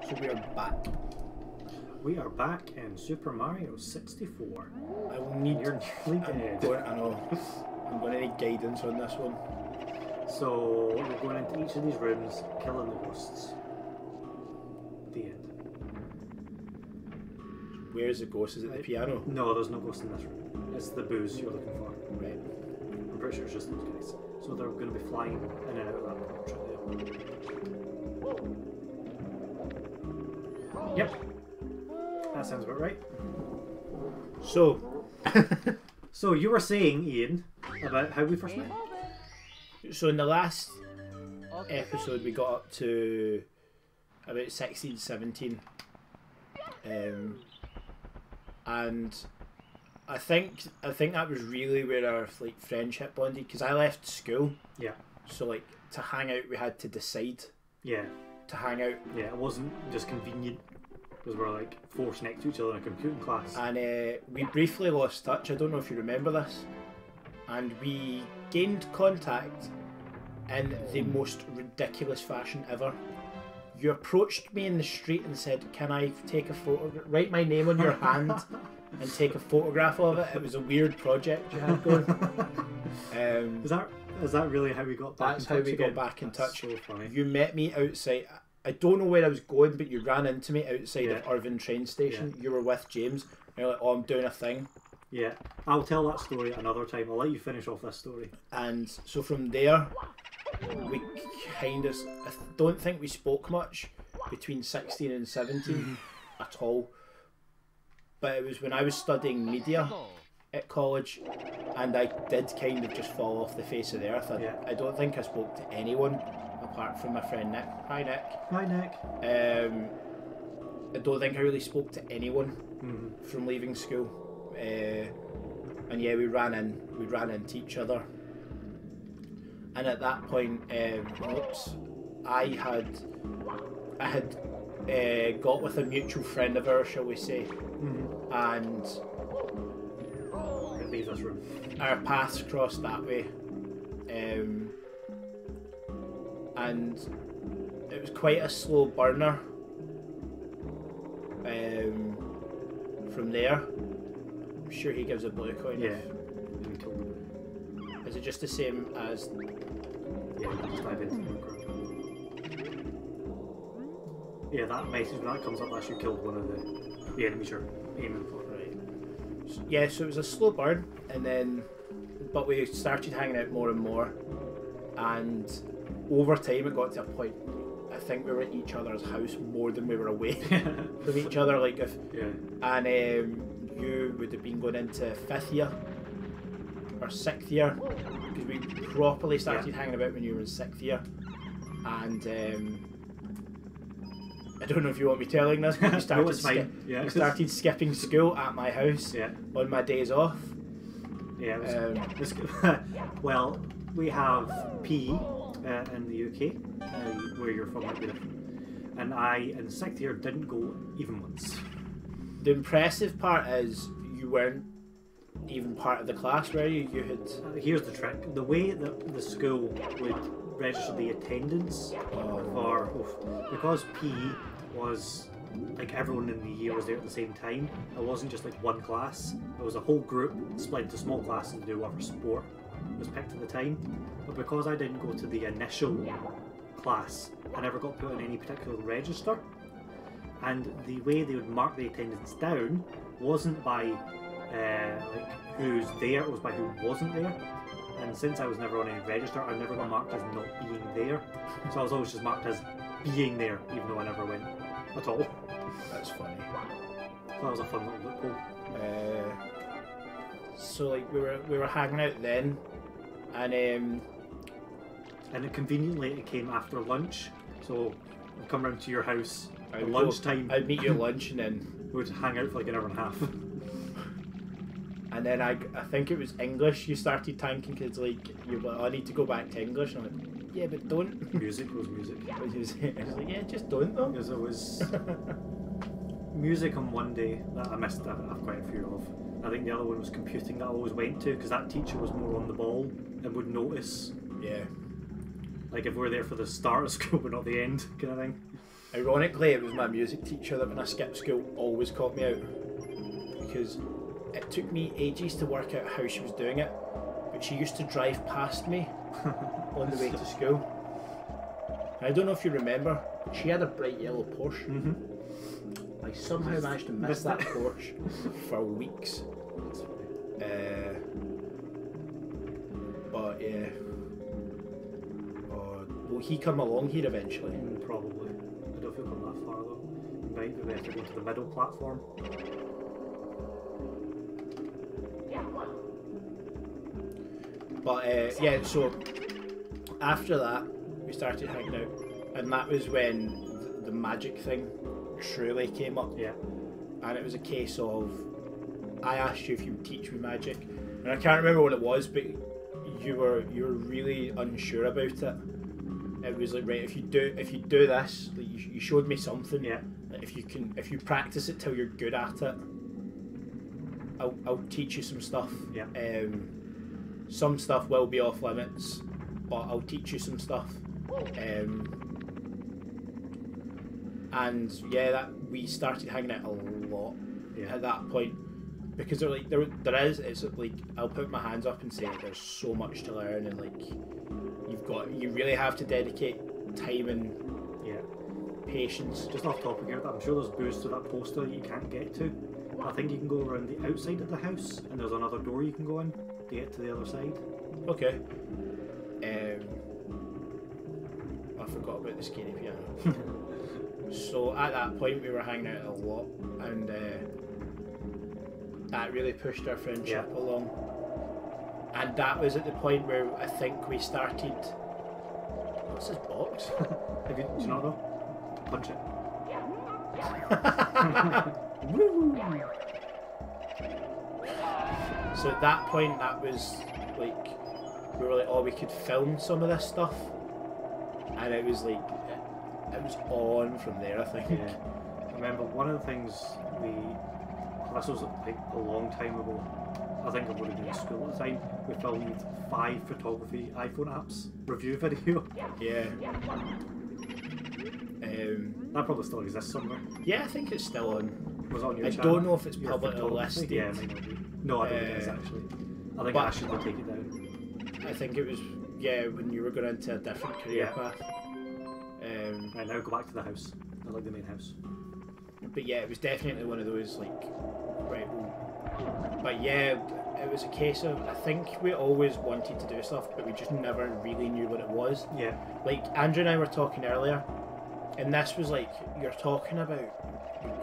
So we are back. We are back in Super Mario 64. I will need. You're nearly dead. I know. I'm going to need guidance on this one. So we're going into each of these rooms, killing the ghosts. The end. Where is the ghost? Is it the piano? No, there's no ghost in this room. It's the booze you're looking for. Right. I'm pretty sure it's just those guys. So they're going to be flying in and out of that portrait there. Yep. That sounds about right. So, So you were saying, Ian, about how we first met? so in the last episode we got up to about 16, 17. And I think that was really where our like friendship bonded, because I left school. Yeah. So like to hang out we had to decide Yeah. to hang out, Yeah, it wasn't just convenient because we're like forced next to each other in a computing class. and we briefly lost touch. I don't know if you remember this, and we gained contact in the most ridiculous fashion ever. You approached me in the street and said, "Can I take a photo? Write my name on your hand and take a photograph of it." It was a weird project you had going. Is that really how we got back That's in touch how we again? got back in That's touch. so funny. You met me outside. I don't know where I was going, but you ran into me outside of Yeah. Irvine train station. You were with James. And you're like, "Oh, I'm doing a thing." Yeah, I'll tell that story another time. I'll let you finish off this story. And so from there, we kind of, I don't think we spoke much between 16 and 17 at all. But it was when I was studying media at college, and I did kind of just fall off the face of the earth. I don't think I spoke to anyone apart from my friend Nick. Hi, Nick. Hi, Nick. I don't think I really spoke to anyone from leaving school. And yeah, we ran into each other. And at that point, I had got with a mutual friend of ours, shall we say, and Leave this room. our paths crossed that way. And it was quite a slow burner. From there, I'm sure he gives a blue coin. Yeah. Is it just the same as? Yeah, we can just dive into the background. Yeah, that message when that comes up, that's you killed one of the enemies you're aiming for. Right. Yeah, so it was a slow burn, and then, but we started hanging out more and more, and over time it got to a point. I think we were at each other's house more than we were away from each other. Like if, and you would have been going into 5th year or 6th year, because we properly started hanging about when you were in 6th year, and I don't know if you want me telling this, but you started, you started skipping school at my house on my days off. Yeah, it was, well, we have PE in the UK, where you're from, might be different. And I, in 6th year, didn't go even once. The impressive part is you weren't even part of the class, were you? You had. Here's the trick: the way that the school would register the attendance for, because PE was like everyone in the year was there at the same time. It wasn't just like one class. It was a whole group split into small classes to do whatever sport was picked at the time. But because I didn't go to the initial class, I never got put on any particular register. And the way they would mark the attendance down wasn't by like who's there, it was by who wasn't there. And since I was never on any register, I never got marked as not being there. So I was always just marked as being there, even though I never went at all. That's funny. So that was a fun little loophole. So like we were hanging out then, and it conveniently it came after lunch. So I'd come round to your house at lunchtime. I'd meet you at lunch, and then we'd hang out for like an hour and a half. And then I think it was English you started tanking, because like you were like, "I need to go back to English," and I'm like, "Yeah, but don't." Music was music. I was like, "Yeah, just don't though." Because it was music on one day that I missed. I have quite a few of. I think the other one was computing that I always went to, because that teacher was more on the ball and would notice. Yeah. Like if we were there for the start of school but not the end, kind of thing. Ironically, it was my music teacher that when I skipped school always caught me out, because it took me ages to work out how she was doing it, but she used to drive past me on the way to school. And I don't know if you remember, she had a bright yellow Porsche. I somehow managed to miss that Porsche for weeks. But yeah. Will he come along here eventually? Probably. I don't know if he'll come that far though. Might be better to go to the middle platform. But yeah, so after that we started hanging out, and that was when the magic thing truly came up. Yeah. And it was a case of, I asked you if you would teach me magic, and I can't remember what it was, but you were really unsure about it. It was like, right, if you do this, like you showed me something. Yeah. Like if you practice it till you're good at it, I'll teach you some stuff. Yeah. Some stuff will be off limits, but I'll teach you some stuff. And yeah, that we started hanging out a lot at that point, because there is like I'll put my hands up and say there's so much to learn, and like you really have to dedicate time and patience. Just off topic here, I'm sure there's booths to that poster that you can't get to. I think you can go around the outside of the house, and there's another door you can go in to get to the other side. Okay. I forgot about the scary piano. So at that point we were hanging out a lot, and that really pushed our friendship along. And that was at the point where I think we started. What's this box? Do you not know? Punch it. So at that point, that was like, we were like, oh, we could film some of this stuff, and it was like, it was on from there, I think. Yeah. I remember one of the things this was like a long time ago, I think I would have been in school at the time, we filmed 5 photography iPhone apps review video. Yeah. That probably still exists somewhere. Yeah, I think it's still on. Was it on your I channel? don't know if it's publicly listed. Yeah, it might not be. No, I don't think it is actually. I think I should take it down. I think it was, when you were going into a different career path. Right, now go back to the house. I like the main house. But yeah, it was definitely one of those like, right. But yeah, it was a case of, I think we always wanted to do stuff, but we just never really knew what it was. Yeah. Like Andrew and I were talking earlier, and this was like, you're talking about,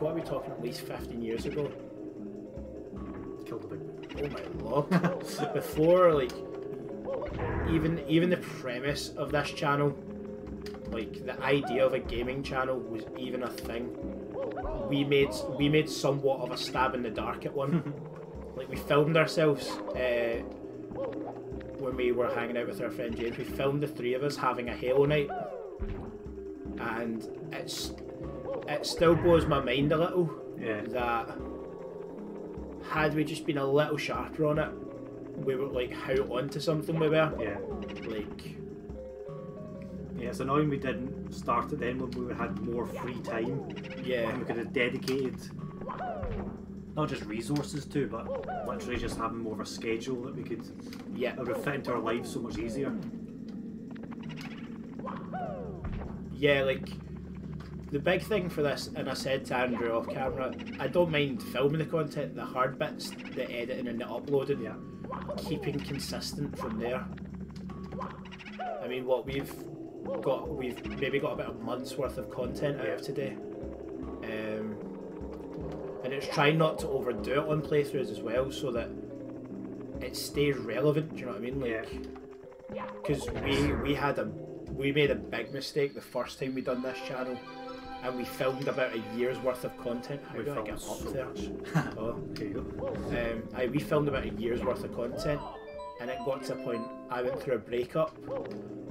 what are we talking, at least 15 years ago? Killed the big. Oh my lord. Before like even the premise of this channel, like the idea of a gaming channel was even a thing. We made somewhat of a stab in the dark at one. Like we filmed ourselves when we were hanging out with our friend James. We filmed the 3 of us having a Halo night, and it still blows my mind a little that had we just been a little sharper on it, we were like how onto something we were. Yeah. Like. Yeah, it's annoying we didn't start it then when we had more free time. Yeah. And we could have dedicated not just resources to, but literally just having more of a schedule that we could that would fit into our lives so much easier. Yeah, like the big thing for this, and I said to Andrew off camera, I don't mind filming the content, the hard bits, the editing and the uploading, keeping consistent from there. I mean, what we've maybe got about a month's worth of content out today, and it's trying not to overdo it on playthroughs as well, so that it stays relevant. Do you know what I mean? Like, because we made a big mistake the first time we done this channel, and we filmed about a year's worth of content. How do I get up there? Oh, there you go. We filmed about a year's worth of content, and it got to a point I went through a breakup,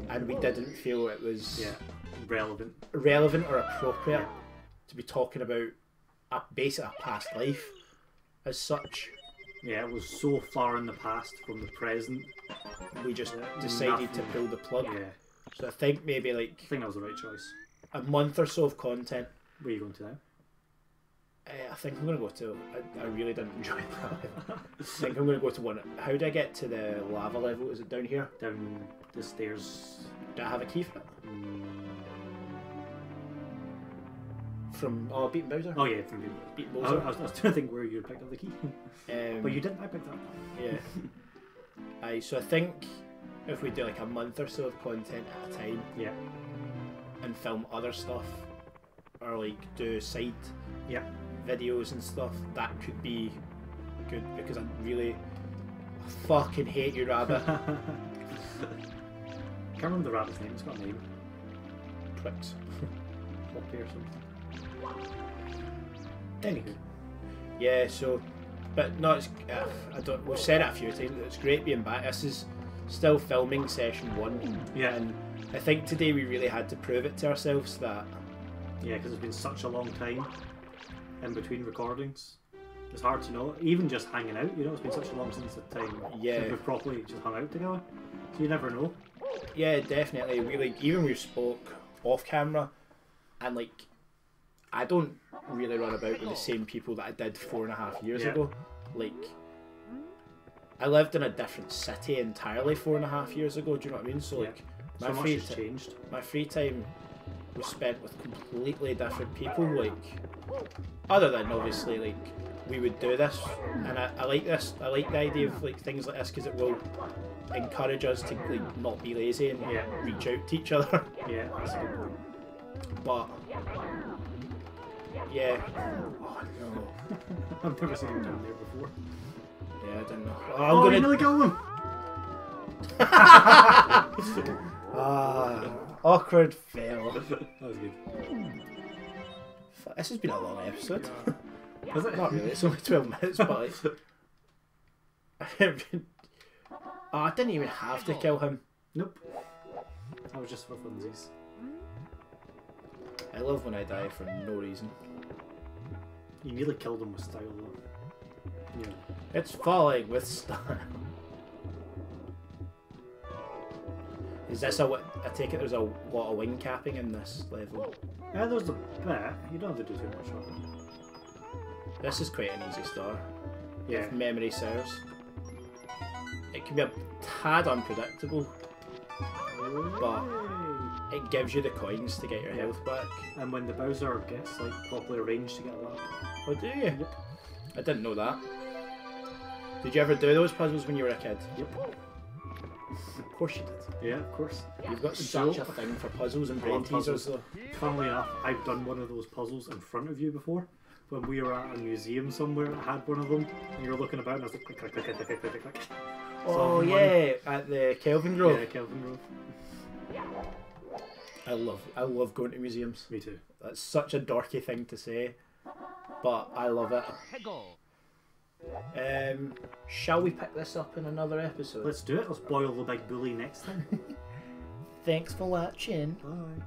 and we didn't feel it was relevant or appropriate to be talking about basically a past life as such. Yeah, it was so far in the past from the present. We just decided to pull the plug. Yeah. So I think maybe I think that was the right choice. a month or so of content. Where are you going to now? I think I'm going to go to... I really didn't enjoy that. I think I'm going to go to one... How do I get to the lava level? Is it down here? Down the stairs. Do I have a key for it? Mm. From... Beaten Bowser? Oh yeah, from Beaten I Bowser. was trying to think where you picked up the key. But you didn't, I picked that up. Yeah. Aye, so I think if we do like a month or so of content at a time, Yeah. and film other stuff, or like do side Yeah. videos and stuff, that could be good, because I really fucking hate you, Rabbit. Can't remember the rabbit's name, it's got a name. Twix. Poppy or something. Anywho. Yeah, so, but no, it's, I don't, we've said it a few times, it's great being back. This is still filming session 1. Yeah. And I think today we really had to prove it to ourselves that... Yeah, because it's been such a long time in between recordings. It's hard to know. Even just hanging out, you know, it's been such a long since the time Yeah. we've properly just hung out together. So you never know. Yeah, definitely. We like, even we spoke off camera, and like, I don't really run about with the same people that I did 4.5 years Yeah. ago. Like, I lived in a different city entirely 4.5 years ago. Do you know what I mean? So Yeah. like, So my much free has changed. my free time was spent with completely different people. Like, other than obviously like we would do this, and I like this. I like the idea of like things like this because it will encourage us to like not be lazy and Yeah. reach out to each other. Yeah, that's a good point. But yeah, oh no, I've never seen him down there before. yeah, I don't know. Oh, you nearly killed him! Awkward fail. That was good. This has been a long episode. Was it? Not really. It's only 12 minutes, but like, I didn't even have to kill him. Nope. That was just for funsies. I love when I die for no reason. You nearly killed him with style though. Yeah. It's falling with style. Is this a? I take it there's a lot of wing capping in this level. Yeah, there's a bit. You don't have to do too much of it. This is quite an easy start. Yeah. If memory serves. It can be a tad unpredictable, but it gives you the coins to get your Yeah. health back. And when the Bowser gets like properly arranged to get a lap. Oh, do you? I didn't know that. Did you ever do those puzzles when you were a kid? Yep. Of course you did. Yeah, of course. You've got So- such a thing for puzzles and I brain love teasers, puzzles. though. Funnily enough, I've done one of those puzzles in front of you before. When we were at a museum somewhere that had one of them, and you were looking about, and I was like, click, click, click, click, click, click, click, click. Oh Solving one. yeah, at the Kelvin Grove. Yeah, Kelvin Grove. I love going to museums. Me too. That's such a dorky thing to say, but I love it. Shall we pick this up in another episode? Let's do it. Let's boil the big bully next time. Thanks for watching. Bye.